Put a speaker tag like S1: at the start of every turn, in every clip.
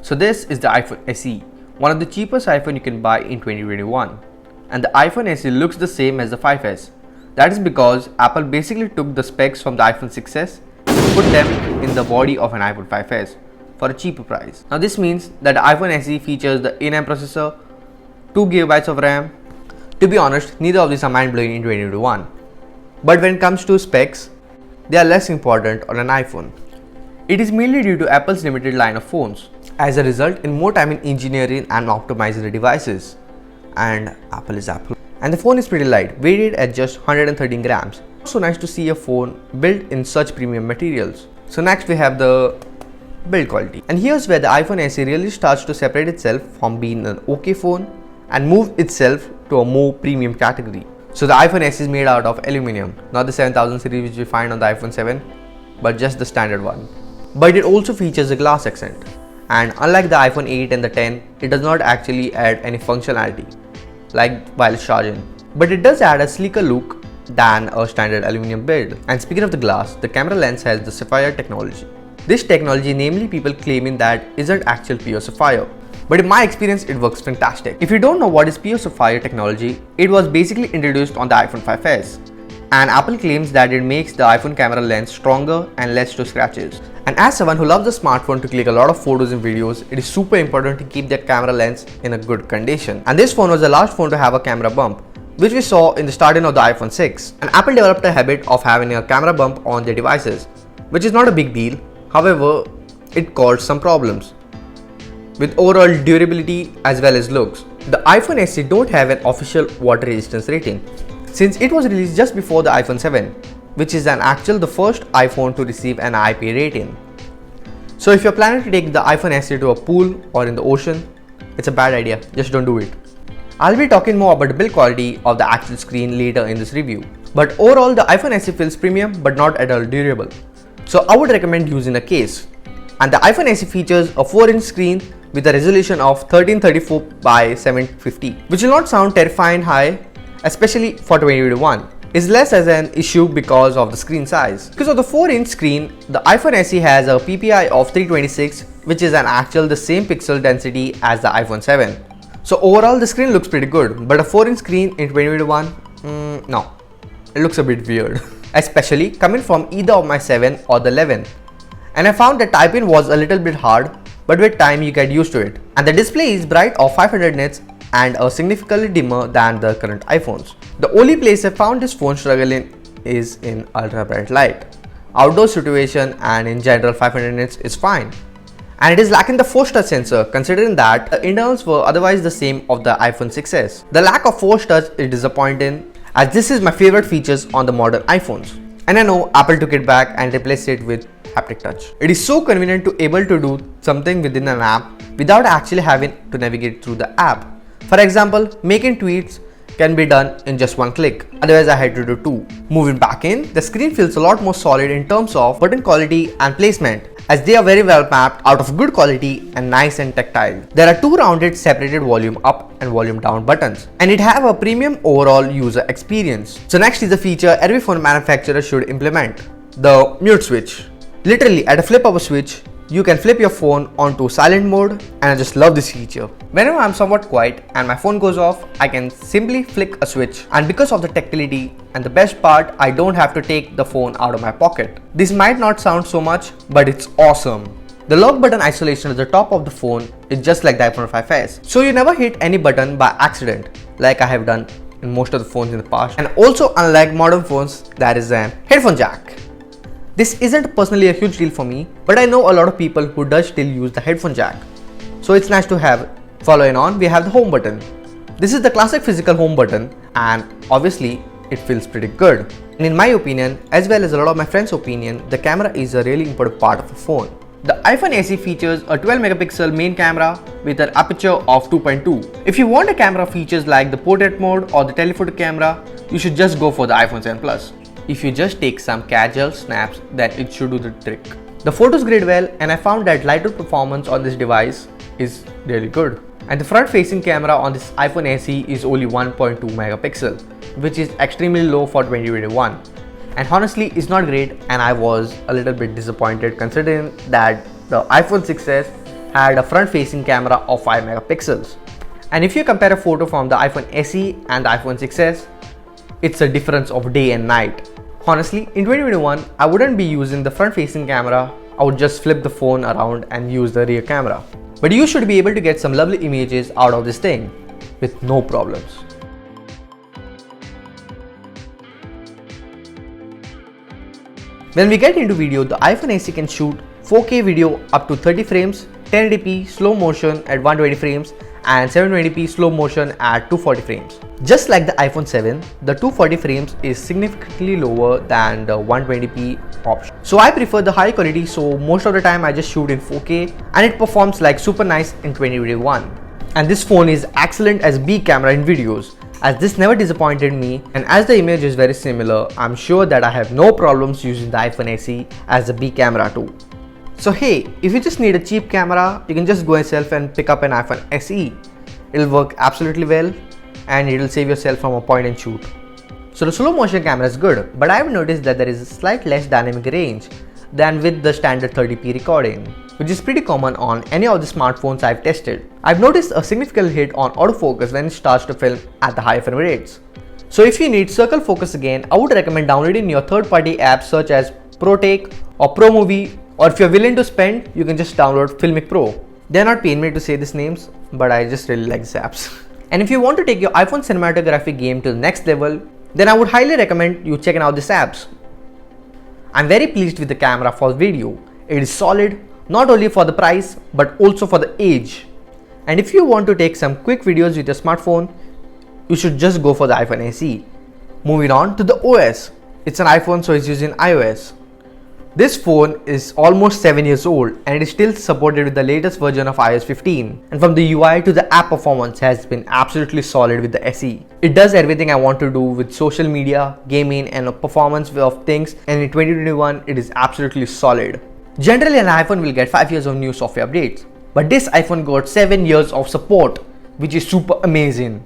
S1: So this is the iPhone SE, one of the cheapest iPhone you can buy in 2021. And the iPhone SE looks the same as the 5S. That is because Apple basically took the specs from the iPhone 6s and put them in the body of an iPhone 5S for a cheaper price. Now this means that the iPhone SE features the A9 processor, 2GB of RAM. To be honest, neither of these are mind-blowing in 2021. But when it comes to specs, they are less important on an iPhone. It is mainly due to Apple's limited line of phones. As a result, in more time in engineering and optimizing the devices. And Apple is Apple. And the phone is pretty light, weighted at just 113 grams. So nice to see a phone built in such premium materials. So next we have the build quality. And here's where the iPhone SE really starts to separate itself from being an okay phone and move itself to a more premium category. So the iPhone SE is made out of aluminum, not the 7000 series which we find on the iPhone 7, but just the standard one. But it also features a glass accent. And unlike the iPhone 8 and the 10, it does not actually add any functionality, like wireless charging. But it does add a sleeker look than a standard aluminum build. And speaking of the glass, the camera lens has the sapphire technology. This technology, namely people claiming that isn't actual pure sapphire. But in my experience, it works fantastic. If you don't know what is pure sapphire technology, it was basically introduced on the iPhone 5S. And Apple claims that it makes the iPhone camera lens stronger and less to scratches. And as someone who loves a smartphone to click a lot of photos and videos, it is super important to keep that camera lens in a good condition. And this phone was the last phone to have a camera bump, which we saw in the starting of the iPhone 6. And Apple developed a habit of having a camera bump on their devices, which is not a big deal. However, it caused some problems with overall durability as well as looks. The iPhone SE don't have an official water resistance rating, since it was released just before the iPhone 7, which is the first iPhone to receive an IP rating. So if you're planning to take the iPhone SE to a pool or in the ocean, it's a bad idea, just don't do it. I'll be talking more about the build quality of the actual screen later in this review. But overall, the iPhone SE feels premium but not at all durable. So I would recommend using a case. And the iPhone SE features a 4-inch screen with a resolution of 1334 by 750, which will not sound terrifying high, especially for 2021. Is less as an issue because of the screen size. Because of the 4-inch screen, the iPhone SE has a PPI of 326, which is the same pixel density as the iPhone 7. So overall, the screen looks pretty good, but a 4-inch screen in 2021, no, it looks a bit weird. Especially coming from either of my 7 or the 11. And I found that typing was a little bit hard, but with time you get used to it. And the display is bright of 500 nits and a significantly dimmer than the current iPhones. The only place I found this phone struggling is in ultra bright light. Outdoor situation and in general 500 nits is fine. And it is lacking the Force Touch sensor, considering that the internals were otherwise the same of the iPhone 6s. The lack of Force Touch is disappointing, as this is my favorite features on the modern iPhones. And I know Apple took it back and replaced it with haptic touch. It is so convenient to able to do something within an app without actually having to navigate through the app. For example, making tweets can be done in just one click, otherwise I had to do two. Moving back in, the screen feels a lot more solid in terms of button quality and placement, as they are very well mapped out of good quality and nice and tactile. There are two rounded separated volume up and volume down buttons, and it have a premium overall user experience. So next is the feature every phone manufacturer should implement, the mute switch. Literally at a flip of a switch, you can flip your phone onto silent mode, and I just love this feature. Whenever I'm somewhat quiet and my phone goes off, I can simply flick a switch, and because of the tactility and the best part, I don't have to take the phone out of my pocket. This might not sound so much, but it's awesome. The lock button isolation at the top of the phone is just like the iPhone 5s, so you never hit any button by accident like I have done in most of the phones in the past. And also, unlike modern phones, there is an headphone jack. This isn't personally a huge deal for me, but I know a lot of people who does still use the headphone jack, so it's nice to have. Following on, we have the home button. This is the classic physical home button, and obviously it feels pretty good. And in my opinion, as well as a lot of my friends' opinion, the camera is a really important part of a phone. The iPhone SE features a 12 megapixel main camera with an aperture of 2.2. If you want a camera features like the portrait mode or the telephoto camera, you should just go for the iPhone 7 Plus. If you just take some casual snaps, then it should do the trick. The photos grade well, and I found that light-out performance on this device is really good. And the front-facing camera on this iPhone SE is only 1.2 megapixel, which is extremely low for 2021. And honestly, it's not great, and I was a little bit disappointed considering that the iPhone 6s had a front-facing camera of 5 megapixels. And if you compare a photo from the iPhone SE and the iPhone 6s, it's a difference of day and night. Honestly, in 2021, I wouldn't be using the front-facing camera. I would just flip the phone around and use the rear camera. But you should be able to get some lovely images out of this thing with no problems. When we get into video, the iPhone SE can shoot 4K video up to 30 frames, 1080p slow motion at 120 frames and 720p slow motion at 240 frames. Just like the iPhone 7, the 240 frames is significantly lower than the 120p option. So I prefer the high quality, so most of the time I just shoot in 4K and it performs like super nice in 2021. And this phone is excellent as B camera in videos, as this never disappointed me, and as the image is very similar, I'm sure that I have no problems using the iPhone SE as a B camera too. So hey, if you just need a cheap camera, you can just go yourself and pick up an iPhone SE. It'll work absolutely well and it'll save yourself from a point and shoot. So the slow motion camera is good, but I've noticed that there is a slight less dynamic range than with the standard 30p recording, which is pretty common on any of the smartphones I've tested. I've noticed a significant hit on autofocus when it starts to film at the high frame rates. So if you need circle focus again, I would recommend downloading your third-party apps such as ProTake or ProMovie, or if you're willing to spend, you can just download Filmic Pro. They're not paying me to say these names, but I just really like these apps. And if you want to take your iPhone cinematography game to the next level, then I would highly recommend you checking out these apps. I'm very pleased with the camera for video. It is solid, not only for the price, but also for the age. And if you want to take some quick videos with your smartphone, you should just go for the iPhone SE. Moving on to the OS. It's an iPhone, so it's using iOS. This phone is almost 7 years old and it is still supported with the latest version of iOS 15. And from the UI to the app performance has been absolutely solid with the SE. It does everything I want to do with social media, gaming and performance of things, and in 2021 it is absolutely solid. Generally an iPhone will get 5 years of new software updates, but this iPhone got 7 years of support, which is super amazing.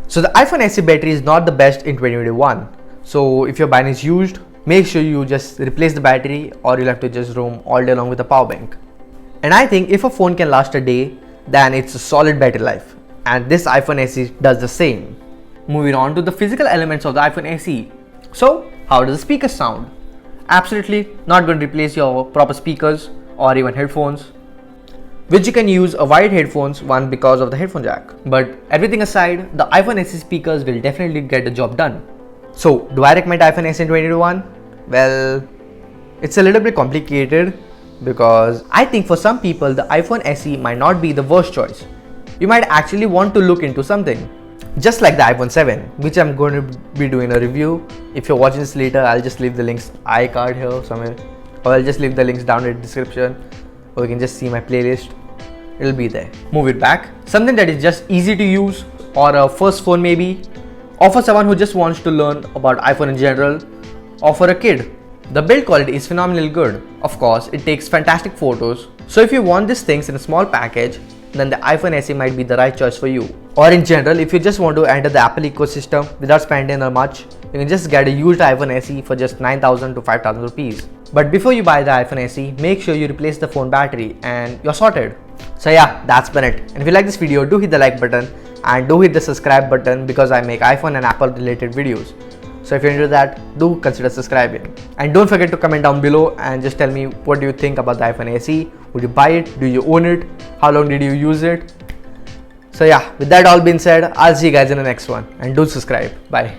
S1: So the iPhone SE battery is not the best in 2021. So if your buying is used, make sure you just replace the battery or you'll have to just roam all day long with a power bank. And I think if a phone can last a day, then it's a solid battery life. And this iPhone SE does the same. Moving on to the physical elements of the iPhone SE. So how does the speaker sound? Absolutely not going to replace your proper speakers or even headphones, which you can use a wired headphones one because of the headphone jack. But everything aside, the iPhone SE speakers will definitely get the job done. So, do I recommend iPhone SE in 2021? Well, it's a little bit complicated because I think for some people the iPhone SE might not be the worst choice. You might actually want to look into something, just like the iPhone 7, which I'm going to be doing a review. If you're watching this later, I'll just leave the links iCard here somewhere, or I'll just leave the links down in the description, or you can just see my playlist. It'll be there. Move it back. Something that is just easy to use, or a first phone maybe, or for someone who just wants to learn about iPhone in general, or for a kid. The build quality is phenomenally good. Of course, it takes fantastic photos. So if you want these things in a small package, then the iPhone SE might be the right choice for you. Or in general, if you just want to enter the Apple ecosystem without spending much, you can just get a used iPhone SE for just 9,000 to 5,000 rupees. But before you buy the iPhone SE, make sure you replace the phone battery and you're sorted. So yeah, that's been it. And if you like this video, do hit the like button and do hit the subscribe button because I make iPhone and Apple related videos. So if you're into that, do consider subscribing. And don't forget to comment down below and just tell me what do you think about the iPhone SE. Would you buy it? Do you own it? How long did you use it? So yeah, with that all being said, I'll see you guys in the next one. And do subscribe. Bye.